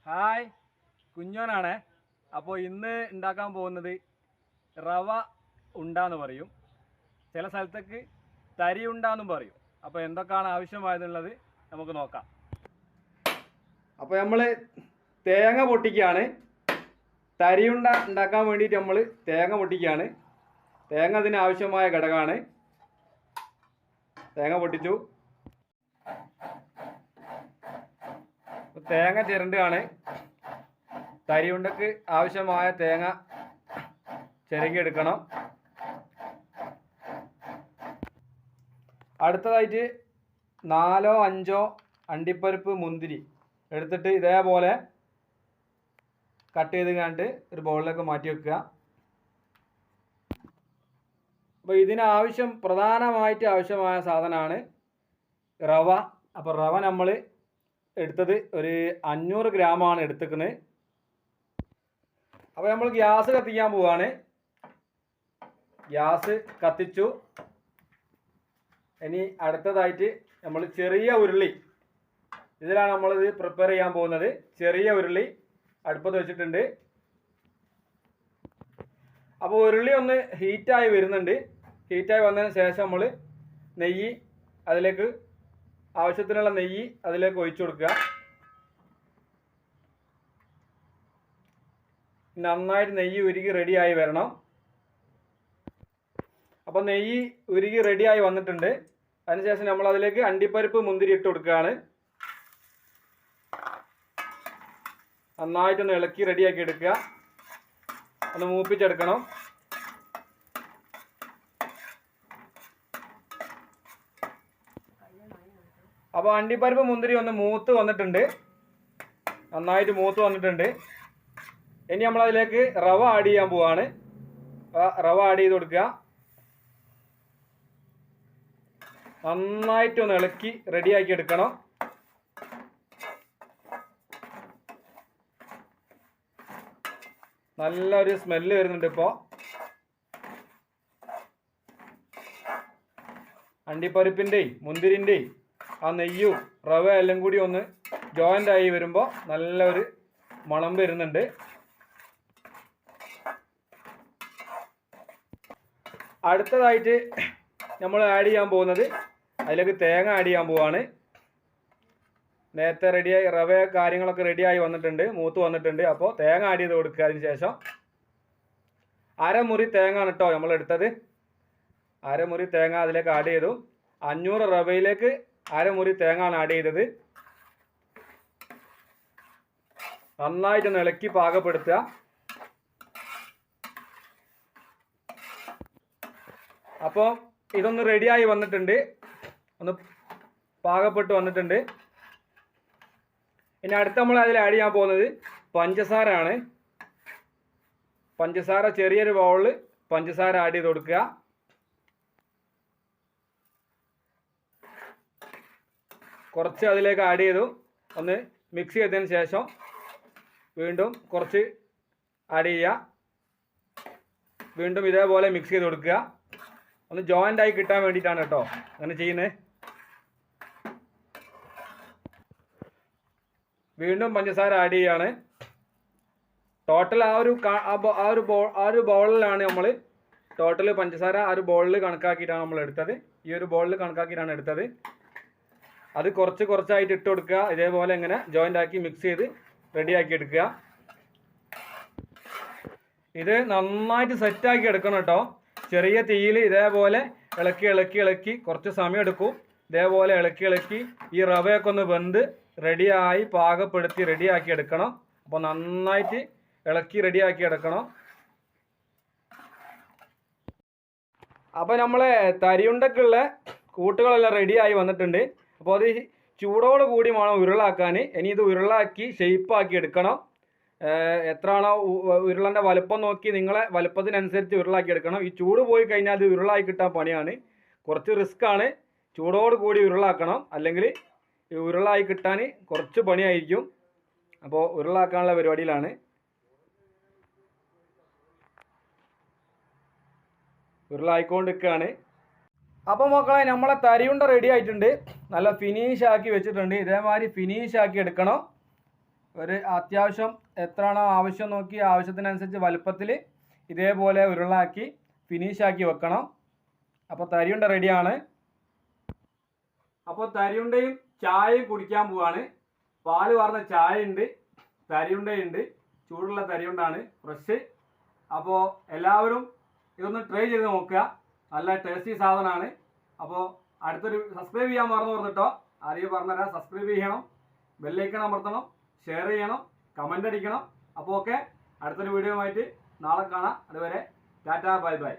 Hi, കുഞ്ഞോനാണേ. അപ്പോൾ ഇന്ന് ഉണ്ടാക്കാൻ പോകുന്നത് റവ ഉണ്ടാന്ന് പറയും, ചില സ്ഥലത്തേക്ക് തരി ഉണ്ടാന്നും പറയും. അപ്പോൾ എന്തൊക്കെയാണ് ആവശ്യമായതുള്ളത് നമുക്ക് നോക്കാം. അപ്പോൾ നമ്മൾ തേങ്ങ പൊട്ടിക്കുകയാണ്. തരിയുണ്ട ഉണ്ടാക്കാൻ വേണ്ടിയിട്ട് നമ്മൾ തേങ്ങ പൊട്ടിക്കുകയാണ്. തേങ്ങ അതിന് ആവശ്യമായ ഘടകമാണ്. തേങ്ങ പൊട്ടിച്ചു. തേങ്ങ ചിരണ്ടുകയാണ്. തരിയുണ്ടക്ക് ആവശ്യമായ തേങ്ങ ചിരകിയെടുക്കണം. അടുത്തതായിട്ട് 4-5 അണ്ടിപ്പരിപ്പ് മുന്തിരി എടുത്തിട്ട് ഇതേപോലെ കട്ട് ചെയ്ത് കണ്ട് ഒരു ബൗളിലേക്ക് മാറ്റി വെക്കുക. അപ്പോൾ പ്രധാനമായിട്ട് ആവശ്യമായ സാധനമാണ് റവ. അപ്പോൾ റവ നമ്മൾ എടുത്തത് ഒരു 500 ഗ്രാമാണ് എടുത്തിരിക്കുന്നത്. അപ്പോൾ നമ്മൾ ഗ്യാസ് കത്തിക്കാൻ പോവാണ്. ഗ്യാസ് കത്തിച്ചു. ഇനി അടുത്തതായിട്ട് നമ്മൾ ചെറിയ ഉരുളി, ഇതിലാണ് നമ്മളിത് പ്രിപ്പയർ ചെയ്യാൻ പോകുന്നത്. ചെറിയ ഉരുളി അടുപ്പത്ത് വെച്ചിട്ടുണ്ട്. അപ്പോൾ ഉരുളി ഒന്ന് ഹീറ്റായി വരുന്നുണ്ട്. ഹീറ്റായി വന്നതിന് ശേഷം നമ്മൾ നെയ്യ് അതിലേക്ക്, ആവശ്യത്തിനുള്ള നെയ്യ് അതിലേക്ക് ഒഴിച്ചു കൊടുക്കുക. നന്നായിട്ട് നെയ്യ് ഉരുകി റെഡിയായി വരണം. അപ്പോൾ നെയ്യ് ഉരുകി റെഡിയായി വന്നിട്ടുണ്ട്. അതിനുശേഷം നമ്മൾ അതിലേക്ക് അണ്ടിപ്പരിപ്പ് മുന്തിരി ഇട്ട് കൊടുക്കുകയാണ്. നന്നായിട്ടൊന്ന് ഇളക്കി റെഡിയാക്കി എടുക്കുക. ഒന്ന് മൂപ്പിച്ചെടുക്കണം. അപ്പോൾ അണ്ടിപ്പരിപ്പ് മുന്തിരി ഒന്ന് മൂത്ത് വന്നിട്ടുണ്ട്. നന്നായിട്ട് മൂത്ത് വന്നിട്ടുണ്ട്. ഇനി നമ്മൾ അതിലേക്ക് റവ ആഡ് ചെയ്യാൻ പോവാണ്. റവ ആഡ് ചെയ്ത് കൊടുക്കുക. നന്നായിട്ടൊന്ന് ഇളക്കി റെഡിയാക്കി എടുക്കണം. നല്ലൊരു സ്മെല്ല് വരുന്നുണ്ട്. ഇപ്പോൾ അണ്ടിപ്പരിപ്പിൻ്റെയും മുന്തിരിൻ്റെയും ആ നെയ്യും റവ എല്ലാം കൂടി ഒന്ന് ജോയിൻ്റ് ആയി വരുമ്പോൾ നല്ലൊരു മണം വരുന്നുണ്ട്. അടുത്തതായിട്ട് നമ്മൾ ആഡ് ചെയ്യാൻ പോകുന്നത്, അതിലേക്ക് തേങ്ങ ആഡ് ചെയ്യാൻ പോവാണ്. നേരത്തെ റെഡിയായി റവ കാര്യങ്ങളൊക്കെ റെഡിയായി വന്നിട്ടുണ്ട്, മൂത്ത് വന്നിട്ടുണ്ട്. അപ്പോൾ തേങ്ങ ആഡ് ചെയ്ത് കൊടുക്കുക. അതിന് ശേഷം അരമുറി തേങ്ങ ആണ് കേട്ടോ നമ്മൾ എടുത്തത്. അരമുറി തേങ്ങ അതിലേക്ക് ആഡ് ചെയ്തു. 500 റവയിലേക്ക് അരമുറി തേങ്ങ ആണ് ആഡ് ചെയ്തത്. നന്നായിട്ടൊന്ന് ഇളക്കി പാകപ്പെടുത്തുക. അപ്പോൾ ഇതൊന്ന് റെഡിയായി വന്നിട്ടുണ്ട്, ഒന്ന് പാകപ്പെട്ട് വന്നിട്ടുണ്ട്. ഇനി അടുത്ത നമ്മൾ അതിൽ ആഡ് ചെയ്യാൻ പോകുന്നത് പഞ്ചസാര ആണ്. പഞ്ചസാര ചെറിയൊരു ബൗളിൽ പഞ്ചസാര ആഡ് ചെയ്ത് കൊടുക്കുക. കുറച്ച് അതിലേക്ക് ആഡ് ചെയ്തു ഒന്ന് മിക്സ് ചെയ്തതിന് ശേഷം വീണ്ടും കുറച്ച് ആഡ് ചെയ്യുക. വീണ്ടും ഇതേപോലെ മിക്സ് ചെയ്ത് കൊടുക്കുക. ഒന്ന് ജോയിൻ്റ് ആയി കിട്ടാൻ വേണ്ടിയിട്ടാണ് കേട്ടോ അങ്ങനെ ചെയ്യുന്നത്. വീണ്ടും പഞ്ചസാര ആഡ് ചെയ്യാണ്. ടോട്ടൽ ആ ഒരു ബൗളിലാണ് നമ്മൾ ടോട്ടൽ പഞ്ചസാര ആ ഒരു ബൗളിൽ കണക്കാക്കിയിട്ടാണ് നമ്മൾ എടുത്തത്. ഈ ഒരു ബൗളിൽ കണക്കാക്കിയിട്ടാണ് എടുത്തത്. അത് കുറച്ചായിട്ട് ഇട്ട് കൊടുക്കുക. ഇതേപോലെ ഇങ്ങനെ ജോയിൻ്റ് ആക്കി മിക്സ് ചെയ്ത് റെഡിയാക്കി എടുക്കുക. ഇത് നന്നായിട്ട് സെറ്റാക്കി എടുക്കണം കേട്ടോ. ചെറിയ തീയിൽ ഇതേപോലെ ഇളക്കി കുറച്ച് സമയം എടുക്കും. ഇതേപോലെ ഇളക്കി ഈ റവയൊക്കെ ഒന്ന് വെന്ത് റെഡിയായി പാകപ്പെടുത്തി റെഡിയാക്കി എടുക്കണം. അപ്പോൾ നന്നായിട്ട് ഇളക്കി റെഡിയാക്കി എടുക്കണം. അപ്പോൾ നമ്മളെ തരിയുണ്ടക്കുള്ള കൂട്ടുകളെല്ലാം റെഡിയായി വന്നിട്ടുണ്ട്. അപ്പോൾ അത് ചൂടോട് കൂടി വേണം ഉരുളാക്കാൻ. ഇനി ഇത് ഉരുളാക്കി ഷെയ്പ്പാക്കി എടുക്കണം. എത്രയാണോ ഉരുളൻ്റെ വലുപ്പം നോക്കി നിങ്ങളെ വലുപ്പത്തിനനുസരിച്ച് ഉരുളാക്കി എടുക്കണം. ഈ ചൂട് പോയി കഴിഞ്ഞാൽ അത് ഉരുളാക്കി കിട്ടാൻ പണിയാണ്, കുറച്ച് റിസ്ക് ആണ്. ചൂടോട് കൂടി ഉരുളാക്കണം, അല്ലെങ്കിൽ ഈ ഉരുളായി കിട്ടാൻ കുറച്ച് പണിയായിരിക്കും. അപ്പോൾ ഉരുളാക്കാനുള്ള പരിപാടിയിലാണ്. ഉരുളായിക്കൊണ്ടിരിക്കുകയാണ്. അപ്പോൾ മക്കളെ നമ്മളെ തരിയുണ്ട റെഡി ആയിട്ടുണ്ട്. നല്ല ഫിനിഷ് ആക്കി വെച്ചിട്ടുണ്ട്. ഇതേമാതിരി ഫിനിഷ് ആക്കി എടുക്കണം. ഒരു അത്യാവശ്യം എത്രയാണോ ആവശ്യം നോക്കി ആവശ്യത്തിനനുസരിച്ച് വലുപ്പത്തിൽ ഇതേപോലെ ഉരുളാക്കി ഫിനിഷാക്കി വെക്കണം. അപ്പോൾ തരിയുണ്ട റെഡിയാണ്. അപ്പോൾ തരിയുണ്ടയും ചായയും കുടിക്കാൻ പോവാണ്. പാല് വാർന്ന ചായ ഉണ്ട്, തരിയുണ്ടയുണ്ട്, ചൂടുള്ള തരിയുണ്ടാണ് ഫ്രഷ്. അപ്പോൾ എല്ലാവരും ഇതൊന്ന് ട്രൈ ചെയ്ത് നോക്കുക, നല്ല ടേസ്റ്റി സാധനമാണ്. അപ്പോൾ അടുത്തൊരു സബ്സ്ക്രൈബ് ചെയ്യാൻ മറന്നു പറഞ്ഞിട്ടോ, ആദ്യം പറഞ്ഞുതരാം. സബ്സ്ക്രൈബ് ചെയ്യണം, ബെല്ലൈക്കൺ അമർത്തണം, ഷെയർ ചെയ്യണം, കമൻ്റ് അടിക്കണം. അപ്പോൾ ഓക്കെ, അടുത്തൊരു വീഡിയോ ആയിട്ട് നാളെ കാണാം. അതുവരെ ടാറ്റാ ബൈ ബൈ.